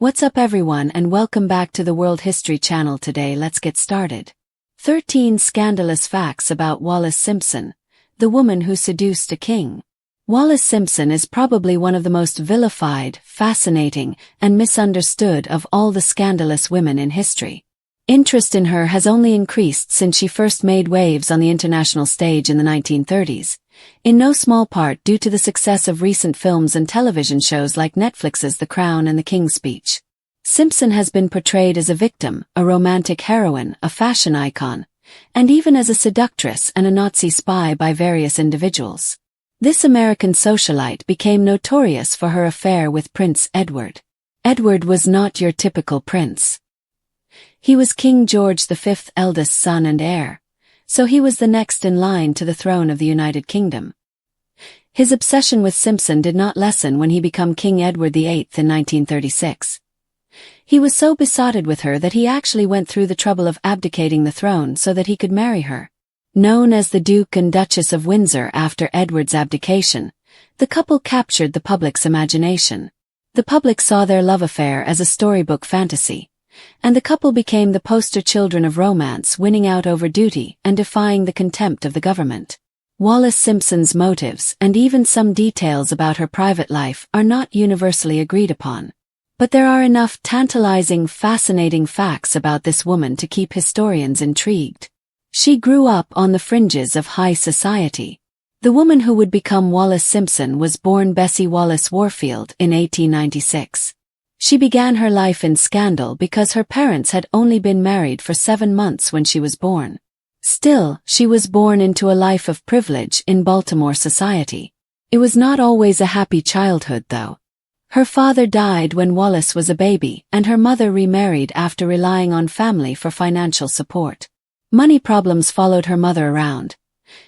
What's up everyone and welcome back to the World History Channel. Today let's get started. 13 Scandalous Facts about Wallis Simpson, the woman who seduced a king. Wallis Simpson is probably one of the most vilified, fascinating, and misunderstood of all the scandalous women in history. Interest in her has only increased since she first made waves on the international stage in the 1930s, in no small part due to the success of recent films and television shows like Netflix's The Crown and The King's Speech. Simpson has been portrayed as a victim, a romantic heroine, a fashion icon, and even as a seductress and a Nazi spy by various individuals. This American socialite became notorious for her affair with Prince Edward. Edward was not your typical prince. He was King George V's eldest son and heir, so he was the next in line to the throne of the United Kingdom. His obsession with Simpson did not lessen when he became King Edward VIII in 1936. He was so besotted with her that he actually went through the trouble of abdicating the throne so that he could marry her. Known as the Duke and Duchess of Windsor after Edward's abdication, the couple captured the public's imagination. The public saw their love affair as a storybook fantasy, and the couple became the poster children of romance, winning out over duty and defying the contempt of the government. Wallis Simpson's motives and even some details about her private life are not universally agreed upon. But there are enough tantalizing, fascinating facts about this woman to keep historians intrigued. She grew up on the fringes of high society. The woman who would become Wallis Simpson was born Bessie Wallace Warfield in 1896. She began her life in scandal because her parents had only been married for 7 months when she was born. Still, she was born into a life of privilege in Baltimore society. It was not always a happy childhood, though. Her father died when Wallis was a baby, and her mother remarried after relying on family for financial support. Money problems followed her mother around.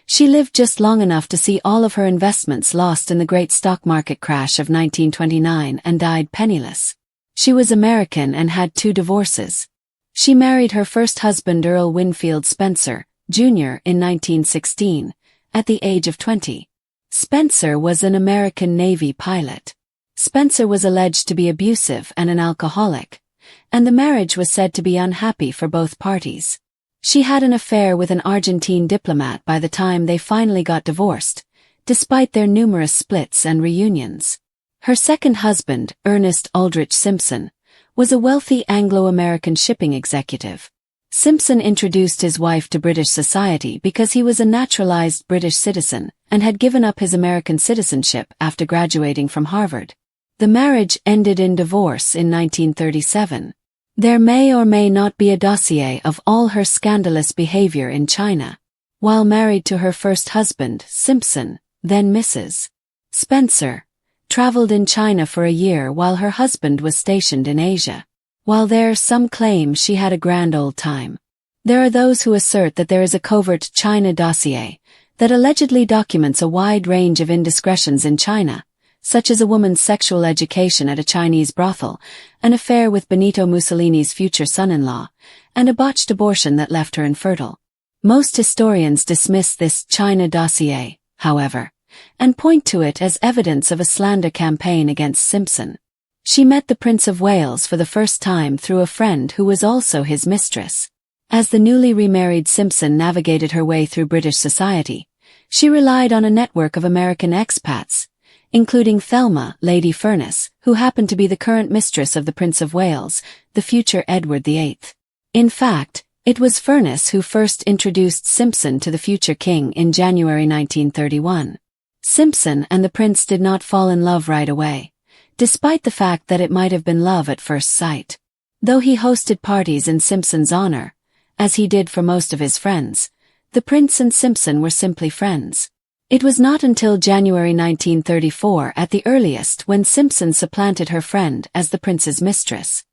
She lived just long enough to see all of her investments lost in the great stock market crash of 1929 and died penniless. She was American and had 2 divorces. She married her first husband Earl Winfield Spencer, Jr. in 1916, at the age of 20. Spencer was an American Navy pilot. Spencer was alleged to be abusive and an alcoholic, and the marriage was said to be unhappy for both parties. She had an affair with an Argentine diplomat by the time they finally got divorced, despite their numerous splits and reunions. Her second husband, Ernest Aldrich Simpson, was a wealthy Anglo-American shipping executive. Simpson introduced his wife to British society because he was a naturalized British citizen and had given up his American citizenship after graduating from Harvard. The marriage ended in divorce in 1937. There may or may not be a dossier of all her scandalous behavior in China. While married to her first husband, Simpson, then Mrs. Spencer, traveled in China for a year while her husband was stationed in Asia. While there, some claim she had a grand old time. There are those who assert that there is a covert China dossier that allegedly documents a wide range of indiscretions in China, such as a woman's sexual education at a Chinese brothel, an affair with Benito Mussolini's future son-in-law, and a botched abortion that left her infertile. Most historians dismiss this China dossier, however, and point to it as evidence of a slander campaign against Simpson. She met the Prince of Wales for the first time through a friend who was also his mistress. As the newly remarried Simpson navigated her way through British society, she relied on a network of American expats, including Thelma, Lady Furness, who happened to be the current mistress of the Prince of Wales, the future Edward VIII. In fact, it was Furness who first introduced Simpson to the future king in January 1931. Simpson and the prince did not fall in love right away, despite the fact that it might have been love at first sight. Though he hosted parties in Simpson's honor, as he did for most of his friends, the prince and Simpson were simply friends. It was not until January 1934 at the earliest when Simpson supplanted her friend as the prince's mistress.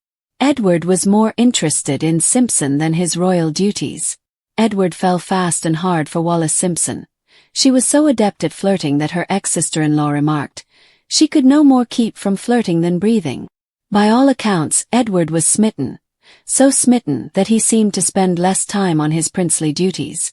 Edward was more interested in Simpson than his royal duties. Edward fell fast and hard for Wallis Simpson. She was so adept at flirting that her ex-sister-in-law remarked, "She could no more keep from flirting than breathing." By all accounts, Edward was smitten, so smitten that he seemed to spend less time on his princely duties.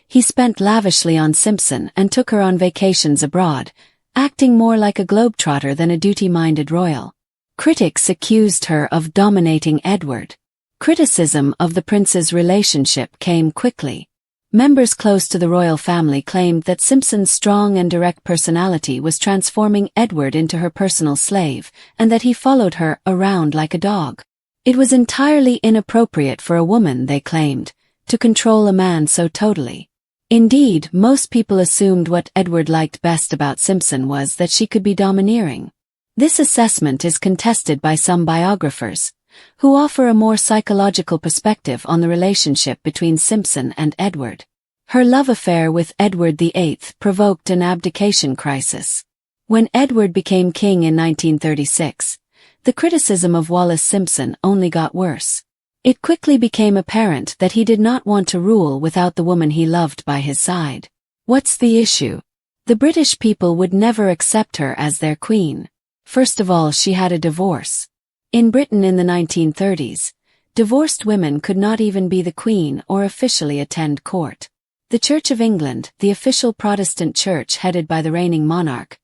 He spent lavishly on Simpson and took her on vacations abroad, acting more like a globetrotter than a duty-minded royal. Critics accused her of dominating Edward. Criticism of the prince's relationship came quickly. Members close to the royal family claimed that Simpson's strong and direct personality was transforming Edward into her personal slave, and that he followed her around like a dog. It was entirely inappropriate for a woman, they claimed, to control a man so totally. Indeed, most people assumed what Edward liked best about Simpson was that she could be domineering. This assessment is contested by some biographers, who offer a more psychological perspective on the relationship between Simpson and Edward. Her love affair with Edward VIII provoked an abdication crisis. When Edward became king in 1936, the criticism of Wallis Simpson only got worse. It quickly became apparent that he did not want to rule without the woman he loved by his side. What's the issue? The British people would never accept her as their queen. First of all, she had a divorce. In Britain in the 1930s, divorced women could not even be the queen or officially attend court. The Church of England, the official Protestant church headed by the reigning monarch,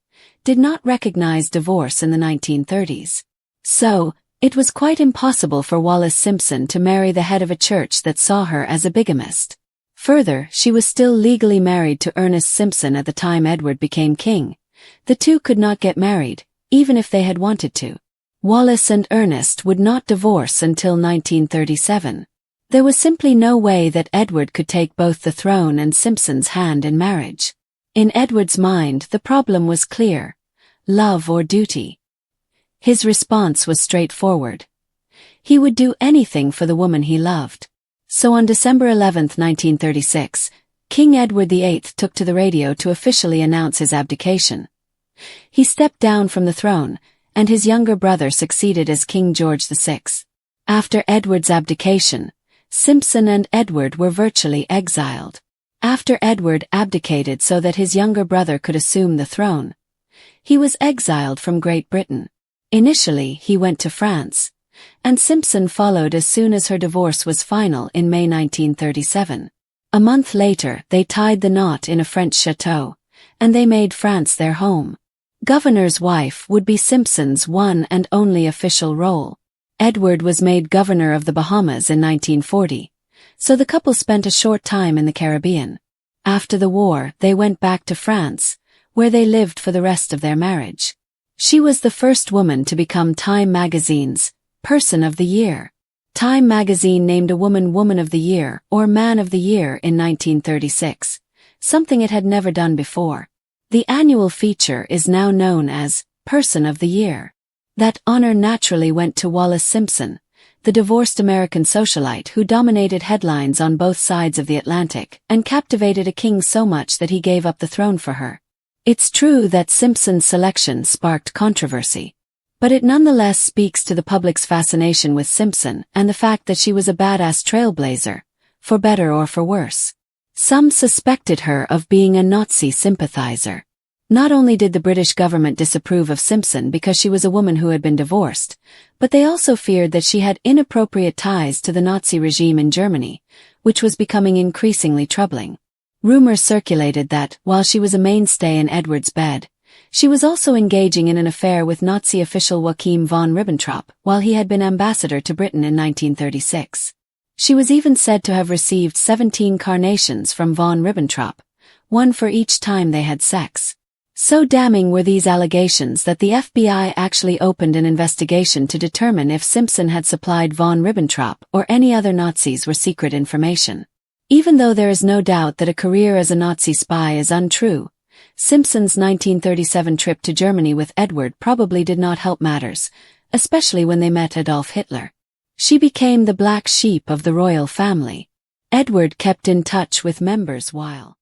did not recognize divorce in the 1930s. So, it was quite impossible for Wallis Simpson to marry the head of a church that saw her as a bigamist. Further, she was still legally married to Ernest Simpson at the time Edward became king. The two could not get married, even if they had wanted to. Wallis and Ernest would not divorce until 1937. There was simply no way that Edward could take both the throne and Simpson's hand in marriage. In Edward's mind, the problem was clear: love or duty. His response was straightforward. He would do anything for the woman he loved. So on December 11, 1936, King Edward VIII took to the radio to officially announce his abdication. He stepped down from the throne, and his younger brother succeeded as King George VI. After Edward's abdication, Simpson and Edward were virtually exiled. After Edward abdicated so that his younger brother could assume the throne, he was exiled from Great Britain. Initially, he went to France, and Simpson followed as soon as her divorce was final in May 1937. A month later, they tied the knot in a French chateau, and they made France their home. Governor's wife would be Simpson's one and only official role. Edward was made governor of the Bahamas in 1940, so the couple spent a short time in the Caribbean. After the war, they went back to France, where they lived for the rest of their marriage. She was the first woman to become Time magazine's Person of the Year. Time magazine named a woman Woman of the Year or Man of the Year in 1936, something it had never done before. The annual feature is now known as Person of the Year. That honor naturally went to Wallis Simpson, the divorced American socialite who dominated headlines on both sides of the Atlantic and captivated a king so much that he gave up the throne for her. It's true that Simpson's selection sparked controversy, but it nonetheless speaks to the public's fascination with Simpson and the fact that she was a badass trailblazer, for better or for worse. Some suspected her of being a Nazi sympathizer. Not only did the British government disapprove of Simpson because she was a woman who had been divorced, but they also feared that she had inappropriate ties to the Nazi regime in Germany, which was becoming increasingly troubling. Rumors circulated that, while she was a mainstay in Edward's bed, she was also engaging in an affair with Nazi official Joachim von Ribbentrop while he had been ambassador to Britain in 1936. She was even said to have received 17 carnations from von Ribbentrop, one for each time they had sex. So damning were these allegations that the FBI actually opened an investigation to determine if Simpson had supplied von Ribbentrop or any other Nazis with secret information. Even though there is no doubt that a career as a Nazi spy is untrue, Simpson's 1937 trip to Germany with Edward probably did not help matters, especially when they met Adolf Hitler. She became the black sheep of the royal family. Edward kept in touch with members while